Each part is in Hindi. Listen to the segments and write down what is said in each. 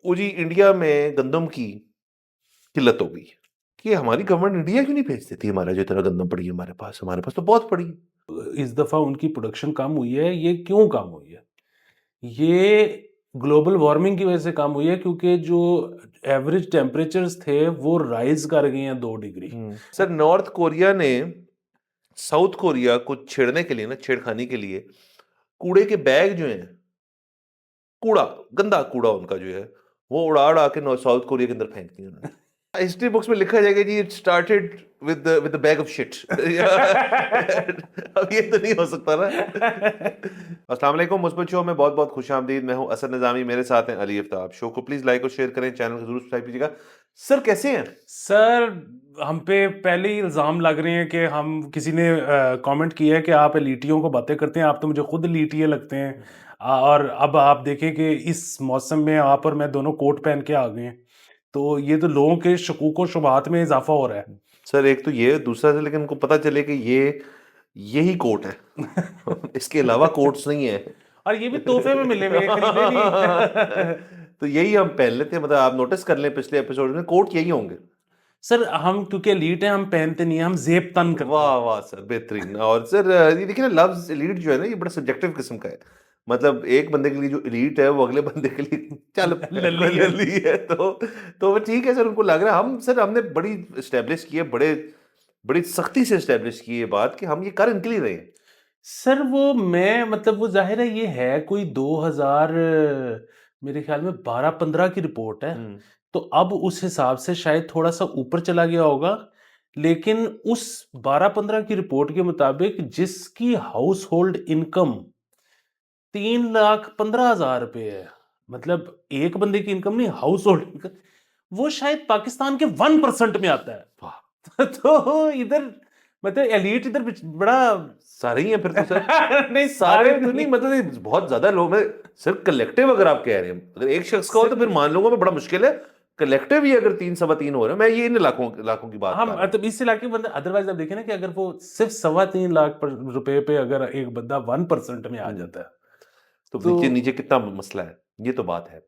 वो जी इंडिया में गंदम की किल्लत हो गई कि हमारी गवर्नमेंट इंडिया क्यों नहीं भेज देती हमारा जो इतना गंदम पड़ी है हमारे पास तो बहुत पड़ी है। इस दफ़ा उनकी प्रोडक्शन कम हुई है, ये क्यों कम हुई है? ये ग्लोबल वार्मिंग की वजह से कम हुई है क्योंकि जो एवरेज टेम्परेचर्स थे वो राइज़ कर गए हैं 2 डिग्री। सर नॉर्थ कोरिया ने साउथ कोरिया को छेड़ने के लिए ना छेड़खानी के लिए कूड़े के बैग जो हैं कूड़ा गंदा कूड़ा उनका जो है वो उड़ा उड़ा के साउथ कोरिया के अंदर फेंक दिया उन्होंने। हिस्ट्री बुक्स में लिखा जाएगा जी it started with the bag of shit. अब ये तो नहीं हो सकता ना। अस्सलाम वालेकुम मुस्बत शो में बहुत बहुत खुश आमदीद। मैं हूं असद निजामी, मेरे साथ हैं अली आफ्ताब। शो को प्लीज लाइक और शेयर करें, चैनल को जरूर सब्सक्राइब कीजिएगा। सर कैसे हैं? सर, हम पे पहले ही इल्ज़ाम लग रहे हैं कि हम किसी ने कमेंट किया है कि आप एलीटियों को बातें करते हैं, आप तो मुझे खुद एलीटिए लगते हैं। और अब आप देखें कि इस मौसम में आप और मैं दोनों कोट पहन के आ गए हैं, तो ये तो लोगों के शकूक व शुबहात में इजाफा हो रहा है। सर एक तो ये दूसरा से लेकिन उनको पता चले कि ये यही कोट है। इसके अलावा कोट्स नहीं है। और ये भी तोहफे में मिले हुए हैं, खरीदे नहीं। तो यही हम पहन लेते हैं, मतलब आप नोटिस कर लें पिछले एपिसोड में कोट यही होंगे। सर, हम क्योंकि एलीट हैं, हम पहनते नहीं हैं, हम जेब तन करते वाह हैं। वाह सर बेहतरीन। और सर ये देखिए ना लफ्ज एलीट जो है ना ये बड़ा सब्जेक्टिव किस्म का है। मतलब एक बंदे के लिए जो एलीट है वो अगले बंदे के लिए चल लल्ली है। लली है। तो वो ठीक है सर, उनको लग रहा है हम सर हमने बड़ी स्टैब्लिश की है, बड़ी सख्ती से स्टैब्लिश की ये बात कि हम ये कर इनके लिए रहे हैं। सर, वो मैं मतलब वो ज़ाहिर है ये है कोई 2000 मेरे ख्याल में 12-15 की रिपोर्ट है। हम्म तो अब उस हिसाब से शायद थोड़ा-सा ऊपर चला गया होगा। लेकिन उस 12-15 की रिपोर्ट के मुताबिक जिसकी हाउसहोल्ड इनकम 3,15,000 रुपए है, मतलब एक बंदे की इनकम नहीं, हाउसहोल्ड इनकम, वो शायद पाकिस्तान के 1% में आता है। वाह तो इधर मतलब एलीट इधर बड़ा सारे ही हैं फिर तो सर। नहीं, सारे सारे तो नहीं, मतलब ये बहुत ज्यादा लोग हैं। सिर्फ कलेक्टिव अगर आप कह रहे हैं, अगर एक शख्स का हो तो फिर मान लूंगा मैं, बड़ा मुश्किल है। कलेक्टिव ही अगर 3 सवा 3 हो रहे हैं, मैं ये इन लाखों लाखों की बात हम कर रहा हूँ। मतलब इस इलाके के बंदे अदरवाइज आप देखें ना कि अगर वो सिर्फ 3.25 लाख रुपए पे अगर एक बंदा 1% में आ हम्म, जाता है तो तो नीचे नीचे कितना मसला है, ये तो बात है।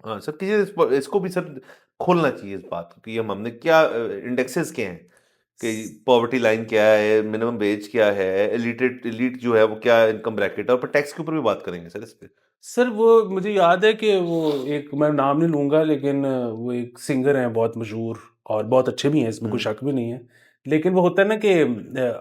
हाँ सर, किसी इसको भी सर खोलना चाहिए इस बात को कि हमने क्या इंडेक्सेस क्या हैं, कि पॉवर्टी लाइन क्या है, मिनिमम वेज क्या है, एलिट जो है वो क्या इनकम ब्रैकेट है, और पर टैक्स के ऊपर भी बात करेंगे सर इस पे। सर, वो मुझे याद है कि वो एक, मैं नाम नहीं लूंगा, लेकिन वो एक सिंगर हैं बहुत मशहूर और बहुत अच्छे भी हैं, इसमें कोई हम्म शक भी नहीं है। लेकिन वो होता है ना कि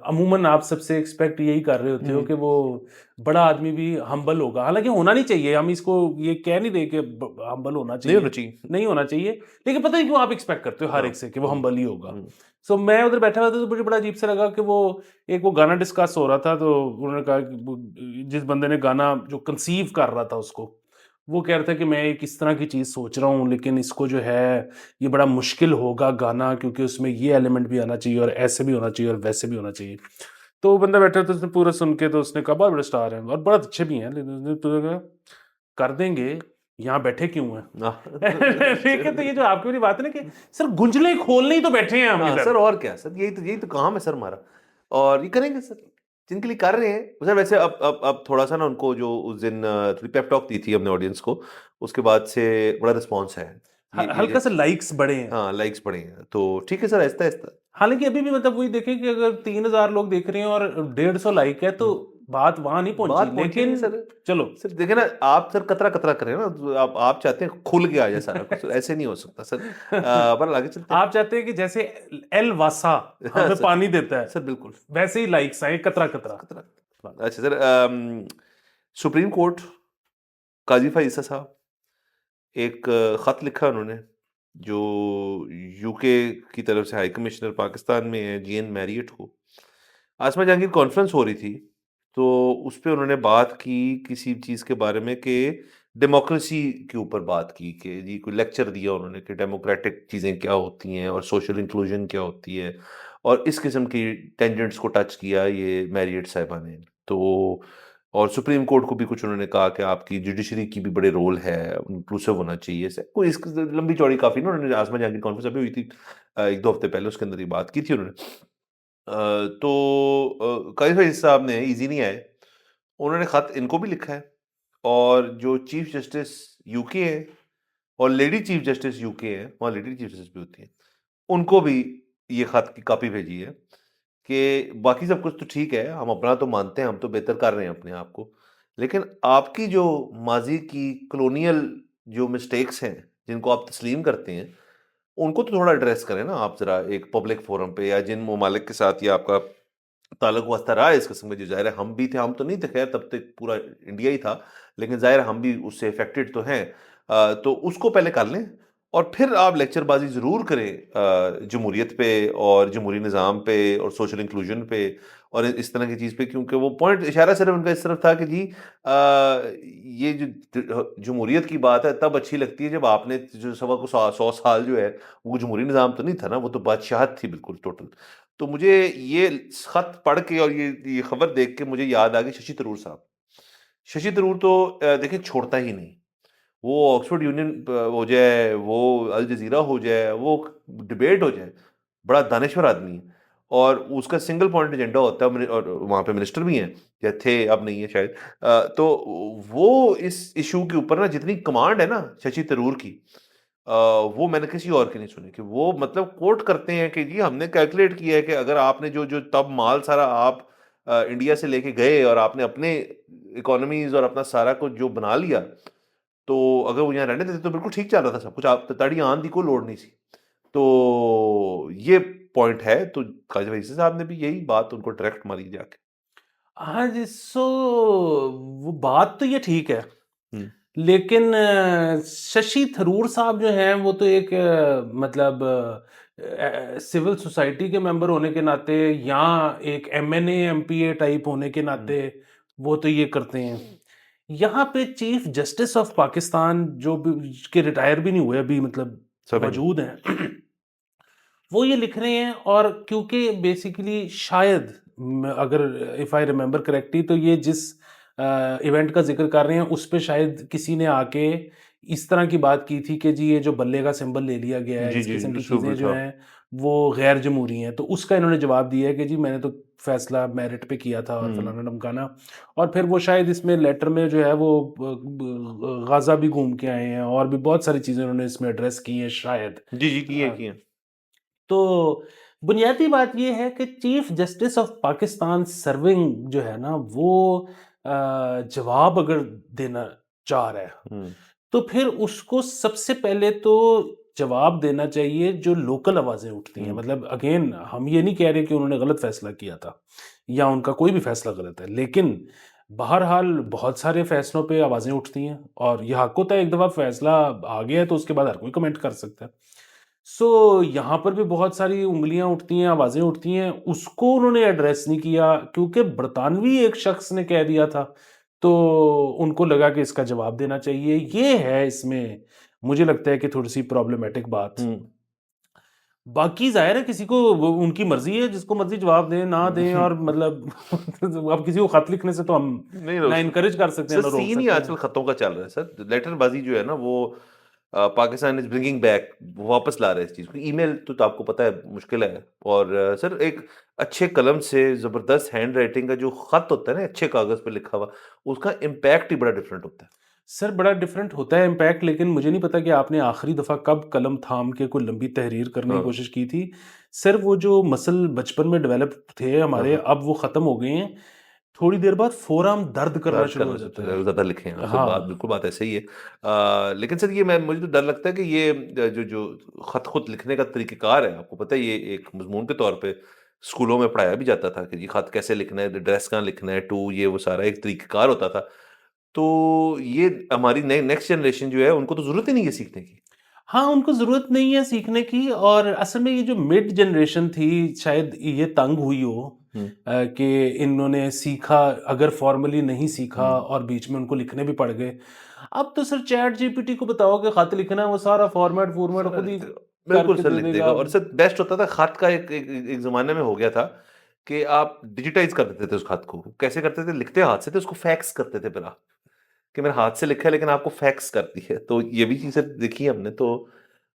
अमूमन आप सबसे एक्सपेक्ट यही कर रहे होते हो हम्म कि वो बड़ा आदमी भी हम्बल होगा। हालांकि होना नहीं चाहिए, हम इसको ये कह नहीं रहे कि हम्बल होना नहीं होना चाहिए, चाहिए। नहीं होना चाहिए। लेकिन पता नहीं क्यों आप एक्सपेक्ट करते हो हर हाँ एक से कि वो हम्बल ही होगा। हम्म सो मैं उधर बैठा हुआ था तो मुझे बड़ा अजीब सा लगा कि वो एक वो गाना डिस्कस हो रहा था, तो उन्होंने कहा कि जिस बंदे ने गाना जो कंसीव कर रहा था उसको, वो कह रहा था कि मैं एक इस तरह की चीज़ सोच रहा हूँ, लेकिन इसको जो है ये बड़ा मुश्किल होगा गाना, क्योंकि उसमें ये एलिमेंट भी आना चाहिए और ऐसे भी होना चाहिए और वैसे भी होना चाहिए। तो वो बंदा बैठा था, उसने पूरा सुन के तो उसने कहा बहुत बड़े स्टार हैं और बहुत अच्छे भी हैं, लेकिन उसने तो कहा कर देंगे, यहाँ बैठे क्यों हैं? हाँ ठीक है, तो ये जो आपकी वाली बात है ना कि सर गुंजले खोलने ही तो बैठे हैं हम हाँ इधर। सर, और क्या सर, यही तो काम है सर हमारा। और ये करेंगे सर जिनके लिए कर रहे हैं सर। वैसे अब थोड़ा सा ना उनको जो उस दिन थोड़ी पेप टॉक दी थी हमने ऑडियंस को, उसके बाद से बड़ा रिस्पॉन्स है। ये हल्का सा लाइक्स बढ़े हैं। हाँ लाइक्स बढ़े हैं, तो ठीक है सर, आहिस्ता आहिस्ता। हालांकि अभी भी मतलब वही देखें कि अगर 3,000 लोग देख रहे हैं और 150 लाइक है, तो बात वहां नहीं पहुंची, बात पहुंची नहीं लेकिन सर। चलो। सर देखे ना, आप सर कतरा कतरा करें ना, तो आप चाहते हैं खुल के आ जाए सारा कुछ, ऐसे नहीं हो सकता सर। पर आगे चलते आप चाहते हैं कि जैसे एल वासा हैं। हमें सर पानी देता है, सर बिल्कुल वैसे ही लाइक्स आए कतरा कतरा। कतरा। अच्छा सर, सुप्रीम कोर्ट काजी फईसा साहब एक खत लिखा उन्होंने, जो यूके की तरफ से हाई कमिश्नर पाकिस्तान में है जीएन मैरियट को। आसमा जहांगीर कॉन्फ्रेंस हो रही थी, तो उस पे उन्होंने बात की किसी चीज़ के बारे में कि डेमोक्रेसी के ऊपर बात की, कि जी कोई लेक्चर दिया उन्होंने कि डेमोक्रेटिक चीज़ें क्या होती हैं और सोशल इंक्लूजन क्या होती है, और इस किस्म की टेंजेंट्स को टच किया ये मैरियट साहिबा ने। तो और सुप्रीम कोर्ट को भी कुछ उन्होंने कहा कि आपकी जुडिशरी की भी बड़े रोल है, इंक्लूसिव होना चाहिए से कोई इस लंबी चौड़ी काफ़ी ना उन्होंने आसमा जहांगीर कॉन्फ्रेंस अभी हुई थी 1-2 हफ्ते पहले, उसके अंदर ये बात की थी उन्होंने। तो कई भाई साहब ने इजी नहीं आए, उन्होंने खत इनको भी लिखा है, और जो चीफ जस्टिस यूके है और लेडी चीफ जस्टिस यूके हैं, वहाँ लेडी चीफ जस्टिस भी होती हैं, उनको भी ये खत की कॉपी भेजी है कि बाकी सब कुछ तो ठीक है, हम अपना तो मानते हैं, हम तो बेहतर कर रहे हैं अपने आप को, लेकिन आपकी जो माजी की कॉलोनियल जो मिस्टेक्स हैं जिनको आप तस्लीम करते हैं, उनको तो थोड़ा एड्रेस करें ना आप जरा एक पब्लिक फोरम पे, या जिन ममालिक के साथ ये आपका ताल्लुक वास्ता रहा है इस किस्म का, जो ज़ाहिर है हम भी थे, हम तो नहीं थे खैर, तब तक पूरा इंडिया ही था, लेकिन ज़ाहिर है हम भी उससे अफेक्टेड तो हैं। तो उसको पहले कर लें और फिर आप लेक्चरबाजी ज़रूर करें जमहूरियत पे और जमहूरी निज़ाम पे और सोशल इंक्लूजन पे और इस तरह की चीज़ पे, क्योंकि वो पॉइंट इशारा सिर्फ उनका इस तरफ था कि जी ये जो जमहूरियत की बात है तब अच्छी लगती है जब आपने जो सवा को 100 साल जो है वो जमहूरी निज़ाम तो नहीं था ना, वो तो बादशाहत थी बिल्कुल टोटल। तो मुझे ये खत पढ़ के और ये खबर देख के मुझे याद आ गई शशि थरूर साहब। शशि थरूर तो देखिए छोड़ता ही नहीं। वो ऑक्सफोर्ड यूनियन हो जाए, वो अल जज़ीरा हो जाए, वो डिबेट हो जाए, बड़ा दानिशवर आदमी है और उसका सिंगल पॉइंट एजेंडा होता है और वहाँ पे मिनिस्टर भी हैं या थे, अब नहीं है शायद। तो वो इस इश्यू के ऊपर ना जितनी कमांड है ना शशि थरूर की, अ, वो मैंने किसी और की नहीं सुनी कि वो मतलब कोट करते हैं कि जी हमने कैलकुलेट किया है कि अगर आपने जो जो तब माल सारा आप इंडिया से लेके गए और आपने अपने इकोनॉमीज और अपना सारा कुछ जो बना लिया, तो अगर वो यहाँ रहने देते तो बिल्कुल ठीक चल रहा था सब कुछ, आप ताड़ी आन दी कोई लोड़ नहीं सी। तो ये पॉइंट है, तो काजी वैसे साहब ने भी यही बात उनको डायरेक्ट मारी जाके। हाँ जी, सो वो बात तो ये ठीक है, हम्म, लेकिन शशि थरूर साहब जो हैं वो तो एक मतलब सिविल सोसाइटी के मेंबर होने के नाते या एक एमएनए एमपीए टाइप होने के हम्म, नाते वो तो ये करते हैं। यहाँ पे चीफ जस्टिस ऑफ पाकिस्तान जो भी के रिटायर भी नहीं हुए अभी, मतलब समझ गए। मौजूद हैं, वो ये लिख रहे हैं। और क्योंकि बेसिकली शायद अगर इफ़ आई रिमेंबर करेक्टली तो ये जिस इवेंट का जिक्र कर रहे हैं उस पे शायद किसी ने आके इस तरह की बात की थी कि जी ये जो बल्ले का सिंबल ले लिया गया है, जी इस जी किस्म की शुभ चीज़ें जो था। हैं वो गैर जमहूरी हैं। तो उसका इन्होंने जवाब दिया है कि जी मैंने तो फैसला मेरिट पे किया था और हम्म, फलाना ढमकाना। और फिर वो शायद इसमें लेटर में जो है वो गाज़ा भी घूम के आए हैं और भी बहुत सारी चीज़ें उन्होंने इसमें एड्रेस की हैं शायद। जी जी किए अ, किए। तो बुनियादी बात ये है कि chief justice of Pakistan serving जो है ना वो जवाब अगर देना चाह रहा है हम्म, तो फिर उसको सबसे पहले तो जवाब देना चाहिए जो लोकल आवाज़ें उठती हैं। हम्म, मतलब अगेन हम ये नहीं कह रहे कि उन्होंने गलत फैसला किया था या उनका कोई भी फैसला गलत है, लेकिन बहरहाल बहुत सारे फैसलों पे आवाज़ें उठती हैं और यह हक होता है, एक दफ़ा फैसला आ गया है तो उसके बाद हर कोई कमेंट कर सकता है। सो यहाँ पर भी बहुत सारी उँगलियाँ उठती हैं, आवाज़ें उठती हैं, उसको उन्होंने एड्रेस नहीं किया क्योंकि बरतानवी एक शख्स ने कह दिया था, तो उनको लगा कि इसका जवाब देना चाहिए। ये है इसमें मुझे लगता है कि थोड़ी-सी प्रॉब्लमैटिक बात। हम्म, बाकी ज़ाहिर है किसी को वो उनकी मर्ज़ी है, जिसको मर्ज़ी जवाब दें, ना दें और हम्म, मतलब अब किसी को खत लिखने से तो हम नहीं ना रोक एनकरेज कर सकते हैं, सर, ना रोक सीन ही सकते हैं। आजकल खतों का चल रहा है सर, लेटरबाजी जो है ना वो पाकिस्तान इज ब्रिंगिंग बैक, वापस ला रहा है इस चीज को। ईमेल तो आपको पता है मुश्किल है, और सर एक अच्छे कलम से जबरदस्त हैंड राइटिंग का जो खत होता है ना अच्छे कागज पे लिखा हुआ, उसका इम्पैक्ट ही बड़ा डिफरेंट होता है। सर बड़ा डिफरेंट होता है इम्पैक्ट, लेकिन मुझे नहीं पता कि आपने आखिरी दफ़ा कब कलम थाम के कोई लंबी तहरीर करने की हाँ कोशिश की थी। सर वो जो मसल बचपन में डेवलप थे हाँ हमारे, हाँ, अब वो ख़त्म हो गए हैं। थोड़ी देर बाद फ़ोरआम दर्द करना दर्द शुरू हो करना सबसे जाता है। ज्यादा लिखे हैं आप, सर बात हाँ। बिल्कुल बात ऐसे ही है। लेकिन सर ये मैं मुझे तो डर लगता है कि ये जो जो खत खुद लिखने का तरीक़ेकार है, आपको पता है ये एक मजमून के तौर पे स्कूलों में पढ़ाया भी जाता था कि जी खत कैसे लिखना है, एड्रेस कहाँ लिखना है, टू ये वो सारा एक तरीक़ेकार होता था। तो ये हमारी नेक्स्ट जनरेशन जो है उनको तो ज़रूरत ही नहीं है सीखने की। हाँ, उनको ज़रूरत नहीं है सीखने की और असल में ये जो मिड जनरेशन थी शायद ये तंग हुई हो हुँ, कि इन्होंने सीखा, अगर फॉर्मली नहीं सीखा हुँ। और बीच में उनको लिखने भी पड़ गए। अब तो सर चैट जीपीटी को बताओ कि खत लिखना है, वो सारा फॉर्मेट सारा खुद लिख ही देगा। बिल्कुल करके सर दे लिख देगा, देगा। और सर बेस्ट होता था खत का एक ज़माने में हो गया था कि आप डिजिटाइज़ कर देते थे उस खत को। कैसे करते थे? लिखते हाथ से थे, उसको फैक्स करते थे फिर आप, कि मैंने हाथ से लिखा है लेकिन आपको फैक्स कर दी है। तो ये भी चीज़ें देखी है हमने, तो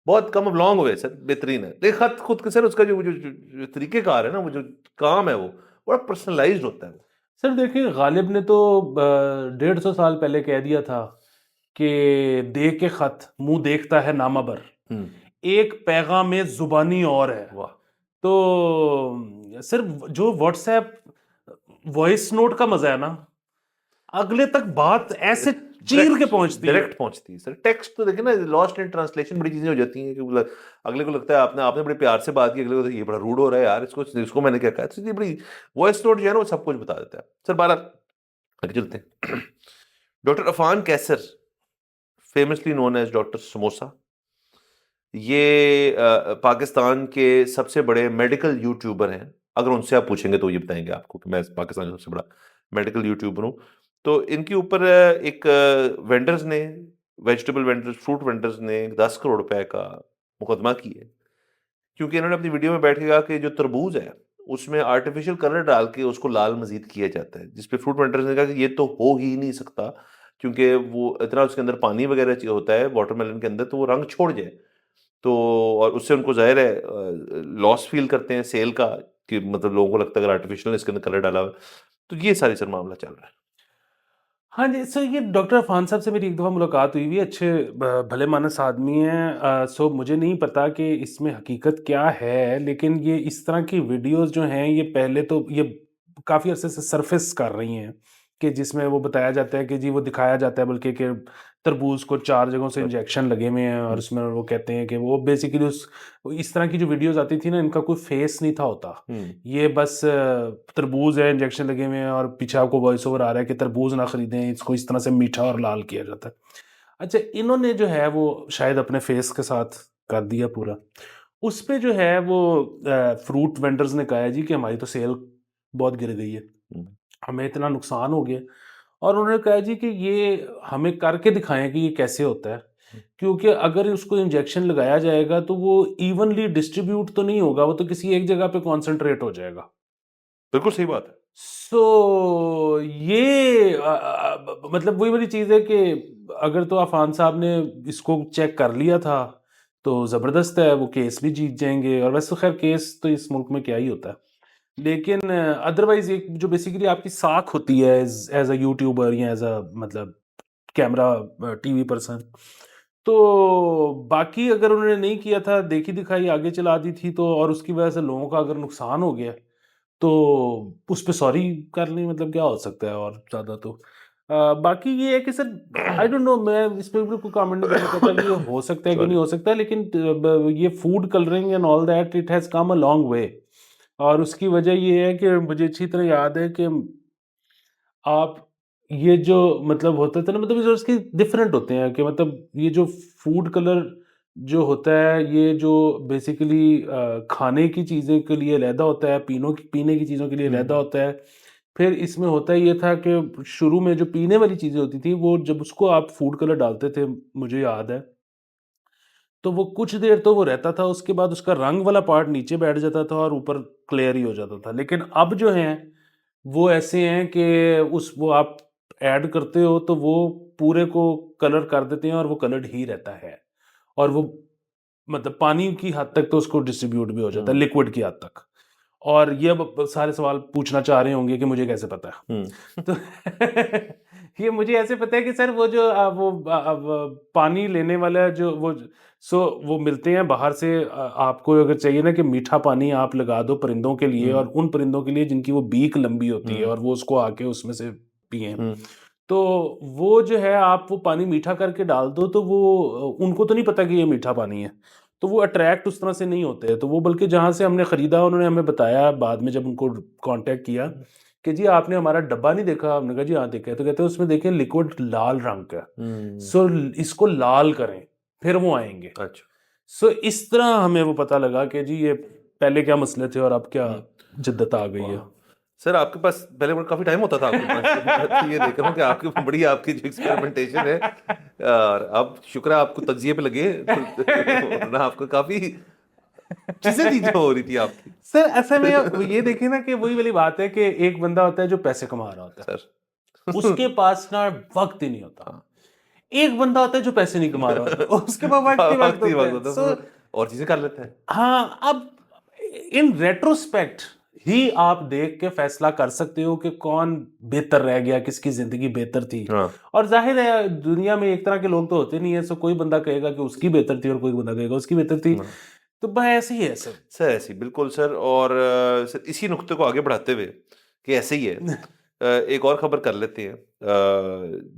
बहुत कम अब लॉन्ग हुए सर, बेहतरीन है। देखिए खत खुद के सर उसका जो तरीक़ेकार है ना, वो जो काम है वो बड़ा पर्सनलाइज़्ड होता है वो। सर देखिए गालिब ने तो 150 साल पहले कह दिया था कि दे के खत मुंह देखता है नामाबर, एक पैगाम में जुबानी और है। वाह। तो सर जो व्हाट्सएप वॉइस नोट का मजा है ना, अगले तक बात ऐसे चीर के पहुंचती है। डायरेक्ट पहुंचती है सर। टेक्स्ट तो देखिए ना, लॉस्ट इन ट्रांसलेशन बड़ी चीजें हो जाती हैं कि अगले को लगता है आपने बड़े प्यार से बात की, अगले को ये बड़ा रूड हो रहा है यार, इसको मैंने क्या कहा। तो ये बड़ी वॉइस नोट जो है ना वो सब कुछ बता देता है सर। 12 आगे चलते हैं। Doctor Afan Qaiser, famously known as doctor Samosa, ये पाकिस्तान के सबसे बड़े मेडिकल यूट्यूबर हैं। अगर उनसे आप पूछेंगे तो ये बताएंगे आपको कि मैं पाकिस्तान का सबसे बड़ा मेडिकल यूट्यूबर हूँ। तो इनके ऊपर एक वेंडर्स ने, वेजिटेबल वेंडर्स, फ्रूट वेंडर्स ने 10 करोड़ रुपए का मुकदमा किया, क्योंकि इन्होंने अपनी वीडियो में बैठ के कहा कि जो तरबूज है उसमें आर्टिफिशियल कलर डाल के उसको लाल मजीद किया जाता है, जिसपे फ्रूट वेंडर्स ने कहा कि ये तो हो ही नहीं सकता, क्योंकि वो इतना उसके अंदर पानी वगैरह होता है वाटरमेलन के अंदर, तो वो रंग छोड़ जाए। तो और उससे उनको ज़ाहिर है लॉस फील करते हैं सेल का, कि मतलब लोगों को लगता है अगर आर्टिफिशियल इसके अंदर कलर डाला हुआ है। तो ये सारी सर मामला चल रहा है। हाँ जी सर, ये डॉक्टर अफान साहब से मेरी एक दफ़ा मुलाकात हुई हुई है, अच्छे भले मानस आदमी हैं। सो मुझे नहीं पता कि इसमें हकीकत क्या है, लेकिन ये इस तरह की वीडियोस जो हैं ये पहले तो ये काफ़ी अरसे से सरफेस कर रही हैं, कि जिसमें वो बताया जाता है कि जी वो दिखाया जाता है बल्कि कि तरबूज को 4 जगहों से इंजेक्शन लगे हुए हैं, और उसमें वो कहते हैं कि वो बेसिकली उस इस तरह की जो वीडियोस आती थी ना, इनका कोई फेस नहीं था होता। ये बस तरबूज है, इंजेक्शन लगे हुए हैं, और पीछे आपको वॉइस ओवर आ रहा है कि तरबूज ना खरीदें, इसको इस तरह से मीठा और लाल किया जाता है। अच्छा, इन्होंने जो है वो शायद अपने फेस के साथ कर दिया पूरा। उस पे जो है वो फ्रूट वेंडर्स ने कहा है जी कि हमारी तो सेल बहुत गिर गई है, हमें इतना नुकसान हो गया। और उन्होंने कहा जी कि ये हमें करके दिखाएं कि ये कैसे होता है, क्योंकि अगर उसको इंजेक्शन लगाया जाएगा तो वो इवनली डिस्ट्रीब्यूट तो नहीं होगा, वो तो किसी एक जगह पे कॉन्सेंट्रेट हो जाएगा। बिल्कुल सही बात है। सो ये मतलब वही वाली चीज़ है कि अगर तो अफान साहब ने इसको चेक कर लिया था तो ज़बरदस्त है, वो केस भी जीत जाएंगे। और वैसे तो खैर केस तो इस मुल्क में क्या ही होता है, लेकिन अदरवाइज एक जो बेसिकली आपकी साख होती है एज अ यूट्यूबर या एज अ मतलब कैमरा टीवी पर्सन, तो बाकी अगर उन्होंने नहीं किया था, देखी दिखाई आगे चला दी थी, तो और उसकी वजह से लोगों का अगर नुकसान हो गया तो उस पे सॉरी कर लें, मतलब क्या हो सकता है और ज़्यादा तो। बाकी ये है कि सर आई डोंट नो, मैं इस पे भी कोई कमेंट नहीं करना चाहता कि ये हो सकता है कि नहीं हो सकता, लेकिन ये food colouring and all that it has come a long way. और उसकी वजह ये है कि मुझे अच्छी तरह याद है कि आप ये जो मतलब होता था ना, मतलब जो उसके डिफरेंट होते हैं कि मतलब ये जो फूड कलर जो होता है, ये जो बेसिकली खाने की चीज़ें के लिए अलहदा होता है, पीने की चीज़ों के लिए अलहदा होता है। फिर इसमें होता ये था कि शुरू में जो पीने वाली चीज़ें होती थी, वो जब उसको आप फूड कलर डालते थे, मुझे याद है, तो वो कुछ देर तो वो रहता था, उसके बाद उसका रंग वाला पार्ट नीचे बैठ जाता था और ऊपर क्लियर ही हो जाता था। लेकिन अब जो हैं, वो ऐसे हैं कि वो आप ऐड करते हो तो वो पूरे को कलर कर देते हैं और वो कलर्ड ही रहता है। और वो मतलब पानी की हद तक तो उसको डिस्ट्रीब्यूट भी हो जाता है, लिक्विड की हद तक। और ये अब सारे सवाल पूछना चाह रहे होंगे कि मुझे कैसे पता है? तो ये मुझे ऐसे पता है कि सर वो जो पानी लेने वाला जो वो मिलते हैं बाहर से। आपको अगर चाहिए ना कि मीठा पानी आप लगा दो परिंदों के लिए, और उन परिंदों के लिए जिनकी वो बीक लंबी होती है और वो उसको आके उसमें से पिएँ। तो वो जो है आप वो पानी मीठा करके डाल दो तो वो उनको तो नहीं पता कि ये मीठा पानी है। तो वो अट्रैक्ट उस तरह से नहीं होते हैं। तो वो बल्कि जहाँ से हमने खरीदा उन्होंने हमें बताया बाद में जब उनको कॉन्टैक्ट किया कि जी आपने हमारा डब्बा नहीं देखा? हमने कहा जी हाँ देखा है। तो कहते हैं उसमें देखें लिक्विड लाल रंग का है। सो इसको लाल करें फिर वो आएँगे। अच्छा। सो इस तरह हमें वो पता लगा कि जी ये पहले क्या मसले थे और अब क्या जिद्दत आ गई है। वाह। सर आपके पास पहले काफी टाइम होता था आपके पास। मैं तो ये देख रहा हूँ कि आपकी जो एक्सपेरिमेंटेशन है, और अब शुक्र है आपको तज्जिए पे लगे, वरना आपको काफी चीजें थी जो हो रही थी आपकी। सर ऐसा में आप ये देखिए ना कि वही वाली बात है कि एक बंदा होता है जो पैसे कमा रहा होता है, सर उसके पास ना वक्त ही नहीं होता। हाँ। एक बंदा होता है जो पैसे नहीं कमा रहा होता, उसके पास वक्त ही वक्त होता है। और चीजें कर लेते हैं। हाँ, अब इन रेट्रोस्पेक्ट ही आप देख के फैसला कर सकते हो कि कौन बेहतर रह गया, किसकी जिंदगी बेहतर थी। हाँ और जाहिर है दुनिया में एक तरह के लोग तो होते नहीं है, सो कोई बंदा कहेगा कि उसकी बेहतर थी और कोई बंदा कहेगा उसकी बेहतर थी। हाँ। तो बस ऐसे ही है सर। सर ऐसी बिल्कुल सर, और सर इसी नुक्ते को आगे बढ़ाते हुए कि ऐसे ही है, एक और खबर कर लेते हैं,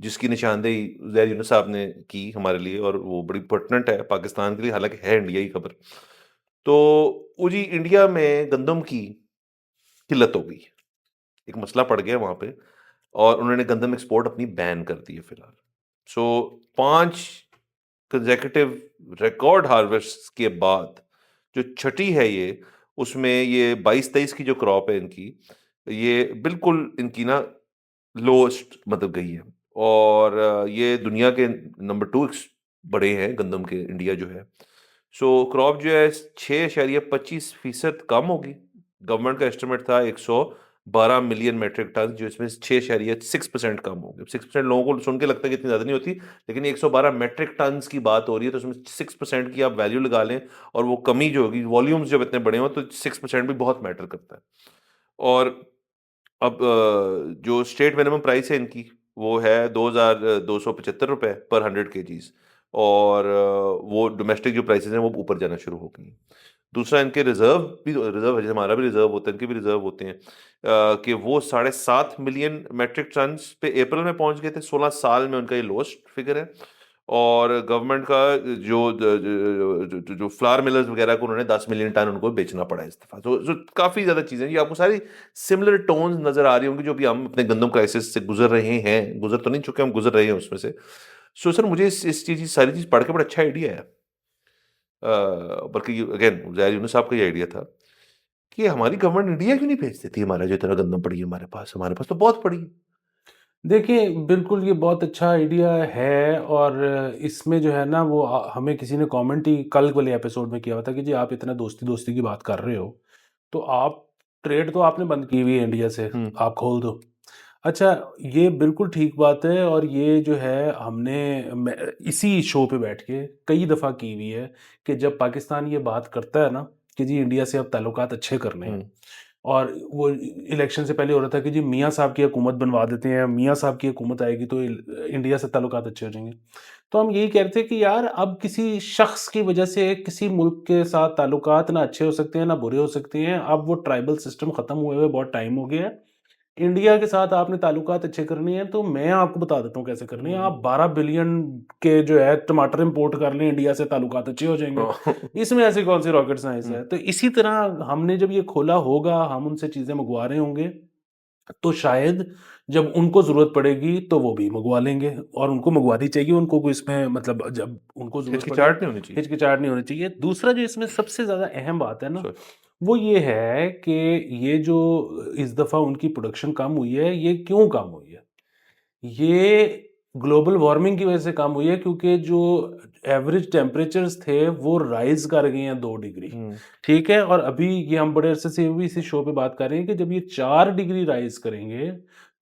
जिसकी निशानदेही ज़ैर यूनुस साहब ने की हमारे लिए, और वो बड़ी पर्टिनेंट है पाकिस्तान के लिए, हालांकि है इंडिया की खबर। तो वो जी, इंडिया में गंदम की किल्लत हो गई, एक मसला पड़ गया वहां पे, और उन्होंने गंदम एक्सपोर्ट अपनी बैन कर दी है फिलहाल। सो 5 कंसेक्यूटिव रिकॉर्ड हार्वेस्ट के बाद जो छठी है ये, उसमें ये 22-23 की जो क्रॉप है इनकी, ये बिल्कुल इनकी ना लोएस्ट मतलब गई है। और ये दुनिया के नंबर 2 बड़े हैं गंदम के, इंडिया जो है। सो क्रॉप जो है 6.25% कम होगी। गवर्नमेंट का एस्टिमेट था 112 मिलियन मेट्रिक टन, जो इसमें 6.6% कम होगी। 6% लोगों को सुन के लगता है कि इतनी ज़्यादा नहीं होती, लेकिन 112 मेट्रिक टन की बात हो रही है, तो उसमें 6% की आप वैल्यू लगा लें, और वो कमी जो होगी, वॉल्यूम्स जब इतने बड़े हों तो 6% भी बहुत मैटर करता है। और अब जो स्टेट मिनिमम प्राइस है इनकी, वो है 2,275 रुपए पर 100 केजीज, और वो डोमेस्टिक जो प्राइसेस हैं वो ऊपर जाना शुरू हो गई हैं। दूसरा, इनके रिजर्व भी, रिजर्व जैसे हमारा भी रिजर्व होता है, इनके भी रिजर्व होते हैं, कि वो 7.5 मिलियन मेट्रिक टन पे अप्रैल में पहुंच गए थे। 16 साल में उनका ये लोएस्ट फिगर है। और गवर्नमेंट का जो फ्लावर मिलर्स वगैरह को, उन्होंने 10 मिलियन टन उनको बेचना पड़ा है इस दफा। तो काफी ज्यादा चीजें, ये आपको सारी सिमिलर टोन्स नजर आ रही होंगी जो भी हम अपने गंदम क्राइसिस से गुजर रहे हैं, गुजर तो नहीं चुके, हम गुजर रहे हैं उसमें से। सो सर, मुझे इस चीज, सारी चीज पढ़ के बड़ा अच्छा आइडिया है। बल्कि अगेन ज़ाहिर यूनुस साहब का ये आइडिया था कि हमारी गवर्नमेंट इंडिया क्यों नहीं भेज देती, हमारा जो इतना गंदम पड़ी है हमारे पास तो बहुत पड़ी है। देखिए, बिल्कुल ये बहुत अच्छा आइडिया है। और इसमें जो है ना वो हमें किसी ने कमेंट ही कल वाले एपिसोड में किया हुआ था कि जी आप इतना दोस्ती-दोस्ती की बात कर रहे हो, तो आप ट्रेड तो आपने बंद की हुई है इंडिया से, हम्म। आप खोल दो। अच्छा, ये बिल्कुल ठीक बात है और ये जो है हमने इसी शो पे बैठ के कई दफ़ा की हुई है कि जब पाकिस्तान ये बात करता है ना कि जी इंडिया से अब ताल्लुकात अच्छे करने हैं, हम्म। और वो इलेक्शन से पहले हो रहा था कि जी मियाँ साहब की हुकूमत बनवा देते हैं, मियाँ साहब की हुकूमत आएगी तो इंडिया से ताल्लुकात अच्छे हो जाएंगे। तो हम यही कह रहे थे कि यार अब किसी शख्स की वजह से किसी मुल्क के साथ ताल्लुकात ना अच्छे हो सकते हैं ना बुरे हो सकते हैं। अब वो ट्राइबल सिस्टम ख़त्म हुए हुए बहुत टाइम हो गया है। इंडिया के साथ आपने ताल्लुकात अच्छे करने हैं तो मैं आपको बता देता हूँ कैसे करने हैं। आप 12 बिलियन के जो है टमाटर इंपोर्ट कर लें, इंडिया से ताल्लुकात अच्छे हो जाएंगे। हाँ। इसमें ऐसी कौन सी रॉकेट साइंस हम्म। है। तो इसी तरह हमने जब ये खोला होगा, हम उनसे चीज़ें मंगवा रहे होंगे, तो शायद जब उनको ज़रूरत पड़ेगी तो वो भी मंगवा लेंगे, और उनको मंगवानी चाहिए। उनको कोई इसमें मतलब जब उनको ज़रूरत पड़े, हिचकिचाहट नहीं होनी चाहिए। हिचकिचाहट नहीं होनी चाहिए। दूसरा जो इसमें सबसे ज़्यादा अहम बात है ना, सॉरी। वो ये है कि ये जो इस दफ़ा उनकी प्रोडक्शन कम हुई है, ये क्यों कम हुई है? ये ग्लोबल वार्मिंग की वजह से कम हुई है, क्योंकि जो एवरेज टेम्परेचर्स थे वो राइज़ कर गए हैं 2 डिग्री, हम्म। ठीक है? और अभी ये हम बड़े अरसे से भी इसी शो पे बात कर रहे हैं कि जब ये 4 डिग्री राइज़ करेंगे,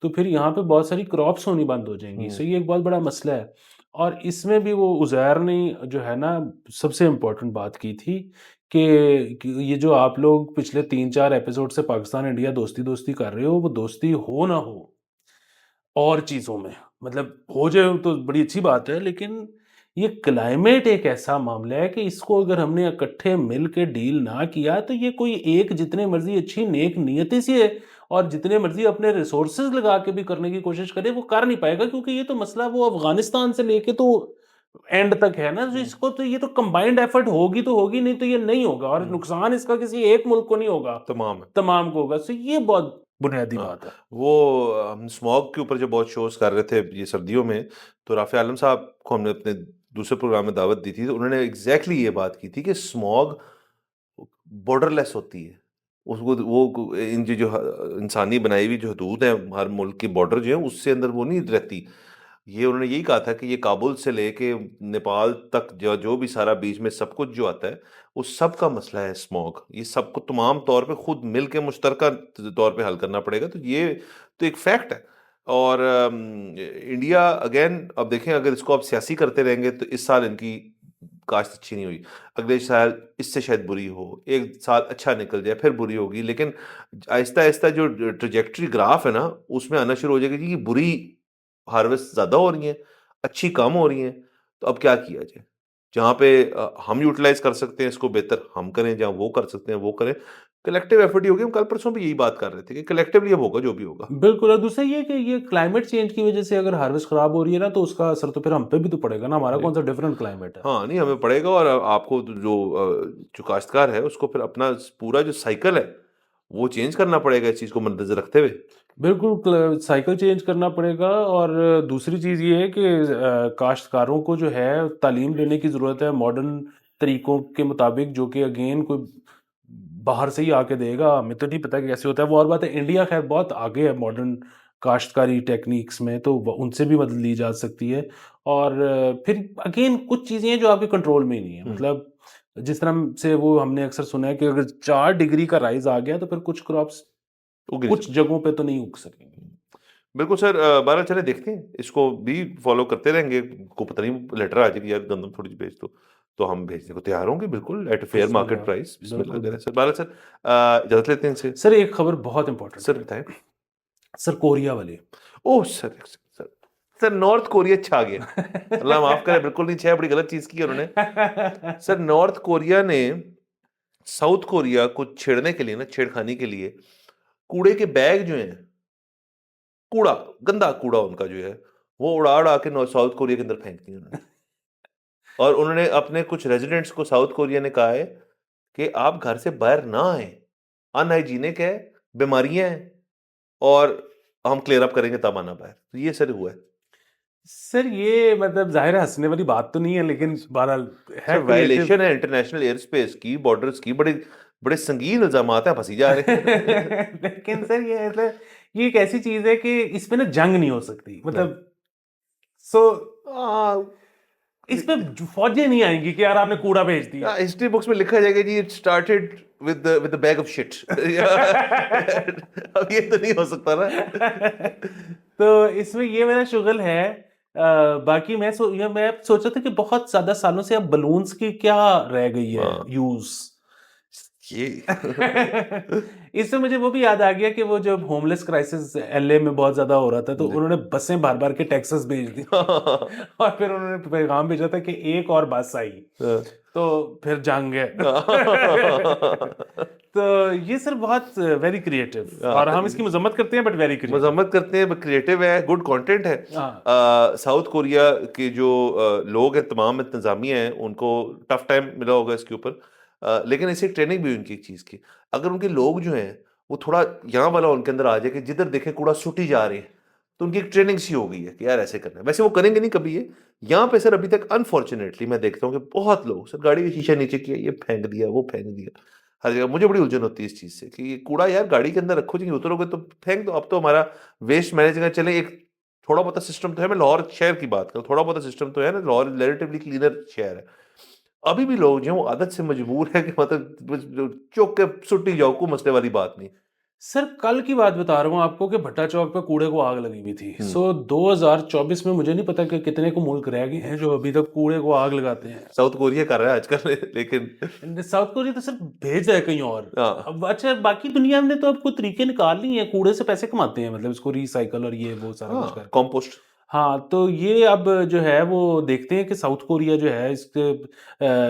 तो फिर यहाँ पे बहुत सारी क्रॉप्स होनी बंद हो जाएँगी। हम्म। सो ये एक बहुत बड़ा मसला है। और इसमें भी वो उज़ैर ने जो है ना सबसे इम्पोर्टेंट बात की थी कि ये जो आप लोग पिछले 3-4 एपिसोड से पाकिस्तान इंडिया दोस्ती-दोस्ती कर रहे हो, वो दोस्ती हो ना हो और चीज़ों में, मतलब हो जाए तो बड़ी अच्छी बात है, लेकिन ये क्लाइमेट एक ऐसा मामला है कि इसको अगर हमने इकट्ठे मिल के डील ना किया तो ये कोई एक जितने मर्जी अच्छी नेक नियति से है और जितने मर्जी अपने रिसोर्सेज लगा के भी करने की कोशिश करे, वो कर नहीं पाएगा, क्योंकि ये तो मसला वो अफगानिस्तान से लेके तो एंड तक है ना। तो हम्म। इसको तो ये तो कंबाइंड एफर्ट होगी तो होगी, नहीं तो ये नहीं होगा, और हम्म। नुकसान इसका किसी एक मुल्क को नहीं होगा, तमाम है। तमाम को होगा। सो ये बहुत बुनियादी हाँ, बात है। वो हम स्मॉग के ऊपर जो बहुत शोज कर रहे थे ये सर्दियों में, तो राफे आलम साहब को हमने अपने दूसरे प्रोग्राम में दावत दी थी, तो उन्होंने एग्जैक्टली ये बात की थी कि स्मॉग बॉर्डरलेस होती है। उसको वो इन जो इंसानी बनाई हुई जो हदूद है, हर मुल्क की बॉर्डर जो है उससे अंदर वो नहीं रहती। ये उन्होंने यही कहा था कि ये काबुल से लेके नेपाल तक जो जो भी सारा बीच में सब कुछ जो आता है, उस सब का मसला है स्मॉग। ये सबको तमाम तौर पे खुद मिल के मुश्तरका तौर पे हल करना पड़ेगा। तो ये तो एक फैक्ट है। और इंडिया अगेन, अब देखें, अगर इसको आप सियासी करते रहेंगे तो इस साल इनकी काश्त अच्छी नहीं हुई, अगले साल इससे शायद बुरी हो, एक साल अच्छा निकल जाए फिर बुरी होगी, लेकिन आहिस्ता आहिस्ता जो ट्रजेक्टरी ग्राफ है ना उसमें आना शुरू हो जाएगा कि बुरी हार्वेस्ट ज़्यादा हो रही है, अच्छी कम हो रही है। तो अब क्या किया जाए? जहाँ पे हम यूटिलाइज कर सकते हैं इसको बेहतर हम करें, जहाँ वो कर सकते हैं वो करें। कलेक्टिव एफर्ट ही होगी। हम कल परसों भी यही बात कर रहे थे कि कलेक्टिवली अब होगा जो भी होगा। बिल्कुल। और दूसरा ये कि ये क्लाइमेट चेंज की वजह से अगर हार्वेस्ट खराब हो रही है ना, तो उसका असर तो फिर हम पे भी तो पड़ेगा ना, हमारा पड़ेगा। कौन सा डिफरेंट क्लाइमेट है। हाँ, नहीं हमें पड़ेगा, और आपको जो काश्तकार है उसको फिर अपना पूरा जो साइकिल है वो चेंज करना पड़ेगा इस चीज़ को मद्देनजर रखते हुए। बिल्कुल साइकिल चेंज करना पड़ेगा। और दूसरी चीज़ ये है कि काश्तकारों को जो है तालीम देने की ज़रूरत है मॉडर्न तरीकों के मुताबिक, जो कि अगेन कोई बाहर से ही आके देगा, हमें तो नहीं पता कि कैसे होता है वो। और बात है, इंडिया खैर बहुत आगे है मॉडर्न काश्तकारी टेक्निक्स में, तो उनसे भी मदद ली जा सकती है। और फिर अगेन कुछ चीज़ें हैं जो आपके कंट्रोल में ही नहीं है। मतलब जिस तरह से वो हमने अक्सर सुना है कि अगर 4 डिग्री का राइज आ गया तो फिर कुछ क्रॉप्स उग नहीं कुछ सकते। जगहों पे तो नहीं उग सकेंगे। बिल्कुल सर, बहरहाल चले देखते हैं, इसको भी फॉलो करते रहेंगे। को पता नहीं लेटर आ जाए कि यार गंदम थोड़ी सी भेज दो, तो हम भेजने को तैयार होंगे बिल्कुल एट फेयर मार्केट बिस्मिल्लाह, प्राइस। बिस्मिल्लाह बिल्कुल। करें सर। बहरहाल सर, इजाज़त लेते हैं इनसे। सर एक खबर बहुत इंपॉर्टेंट सर है। बताएं। सर कोरिया वाले। Oh sir sir, sir north Korea छा गया। अल्लाह माफ करे, बिल्कुल नहीं छाया, बड़ी गलत चीज की है उन्होंने। सर नॉर्थ कोरिया ने साउथ कोरिया को छेड़ने के लिए ना, छेड़खानी के लिए कूड़े के बैग जो हैं, कूड़ा, गंदा कूड़ा उनका जो है वो उड़ा उड़ा के साउथ कोरिया के अंदर फेंक दिया उन्होंने। और उन्होंने अपने कुछ रेजिडेंट्स को, साउथ कोरिया ने कहा है कि आप घर से बाहर ना आए, अनहाइजीनिक है, बीमारियां हैं, और हम क्लियर अप करेंगे तब आना बाहर। तो ये सर हुआ है। सर ये मतलब ज़ाहिर है हँसने वाली बात तो नहीं है, लेकिन बहरहाल है सर क्रिएटिव। वायलेशन है इंटरनेशनल एयर स्पेस की, बॉर्डर्स की, बड़े बड़े संगीन इल्जामात हैं, फंसी जा रहे हैं। लेकिन सर ये मतलब ये एक ऐसी चीज़ है कि इस पे ना जंग नहीं हो सकती। मतलब सो हाँ, इस पे फौजें नहीं आएंगी कि यार आपने कूड़ा भेज दिया। हिस्ट्री बुक्स में लिखा जाएगा जी, it started with the bag of shit. अब ये तो नहीं हो सकता ना। तो इसमें ये मेरा शुगल है। बाकी मैं सोचा था कि बहुत ज्यादा सालों से अब बलून्स की क्या रह गई है हाँ, यूज। ये इससे मुझे वो भी याद आ गया कि वो जब होमलेस क्राइसिस एलए में बहुत ज्यादा हो रहा था, तो जी। उन्होंने बसें बार बार के टेक्सास भेज दी। और फिर उन्होंने पैगाम भेजा था कि एक और बस आई तो फिर जंग है। तो ये सर बहुत वेरी क्रिएटिव, और हम इसकी मजम्मत करते हैं बट वेरी क्रिएटिव। मजम्मत करते हैं, क्रिएटिव है, गुड कंटेंट है। हाँ साउथ कोरिया के जो लोग हैं, तमाम इंतजामिया हैं, उनको टफ टाइम मिला होगा इसके ऊपर। लेकिन इसे ट्रेनिंग भी हुई उनकी एक चीज़ की। अगर उनके लोग जो हैं वो थोड़ा यहाँ वाला उनके अंदर आ जाए कि जिधर देखे कूड़ा सुटी जा रहे हैं, तो उनकी एक ट्रेनिंग सी हो गई है कि यार ऐसे करना है। वैसे वो करेंगे नहीं कभी ये। यहाँ पे सर अभी तक अनफॉर्चुनेटली मैं देखता हूँ कि बहुत लोग सर गाड़ी का शीशा नीचे किया, ये फेंक दिया, वो फेंक दिया, हर जगह। मुझे बड़ी उलझन होती है इस चीज़ से कि ये कूड़ा यार गाड़ी के अंदर रखो जी, उतरोगे तो फेंक दो। अब तो हमारा वेस्ट मैनेजमेंट चले, एक थोड़ा बहुत सिस्टम तो है। मैं लाहौर शहर की बात करूँ, थोड़ा बहुत सिस्टम तो है ना, लाहौर रिलेटिवली क्लीनर शहर है। अभी भी लोग जो हैं वो आदत से मजबूर है कि मतलब चौक के सुट्टी जाओ, कोई मसले वाली बात नहीं। सर कल की बात बता रहा हूँ आपको कि भट्टा चौक पे कूड़े को आग लगी हुई थी। हम्म। 2024 में मुझे नहीं पता कि कितने को मुल्क रह गए हैं जो अभी तक कूड़े को आग लगाते हैं। साउथ कोरिया कर रहा है आजकल, लेकिन साउथ कोरिया तो सर भेज रहा है कहीं और। हाँ, अब अच्छा, बाकी दुनिया ने तो अब कुछ तरीके निकाल लिए हैं, कूड़े से पैसे कमाते हैं, मतलब इसको रिसाइकल और ये वो सारा कुछ हाँ, करके। कॉम्पोस्ट हाँ, तो ये अब जो है वो देखते हैं कि साउथ कोरिया जो है इसके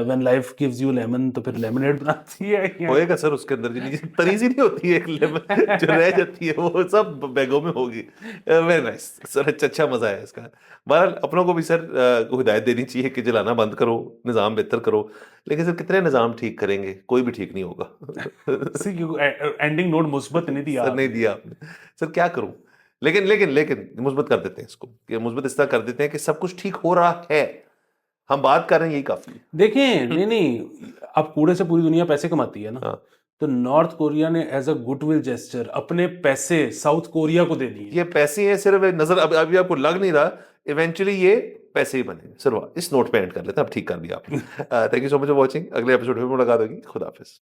when life gives you lemon, तो फिर लेमनेड बनाती है या होएगा सर। उसके अंदर जो तरीज ही नहीं होती है, एक लेमन जो रह जाती है वो सब बैगों में होगी। वेरी नाइस सर, अच्छा मजा है इसका। बहरहाल अपनों को भी सर को हिदायत देनी चाहिए कि जलाना बंद करो, निज़ाम बेहतर करो। लेकिन सर कितने निज़ाम ठीक करेंगे, कोई भी ठीक नहीं होगा। एंडिंग नोट मुस्बत नहीं दिया सर नहीं आपने। दिया आपने। सर क्या करूं? लेकिन मुस्बत कर देते हैं इसको, कि मुस्बत इस तरह कर देते हैं कि सब कुछ ठीक हो रहा है, हम बात कर रहे हैं, यही काफी है। देखें, नहीं नहीं, अब कूड़े से पूरी दुनिया पैसे कमाती है ना। हाँ, तो नॉर्थ कोरिया ने एज अ गुडविल जेस्चर अपने पैसे साउथ कोरिया को दे दिए। ये पैसे हैं सिर्फ नजर, अभी आपको लग नहीं रहा, इवेंचुअली ये पैसे ही बनेंगे। सर इस नोट पे एंड कर लेते हैं, अब ठीक कर दिया आपने। Thank you so much for watching. अगले एपिसोड में मुलाकात होगी। खुदा हाफिज।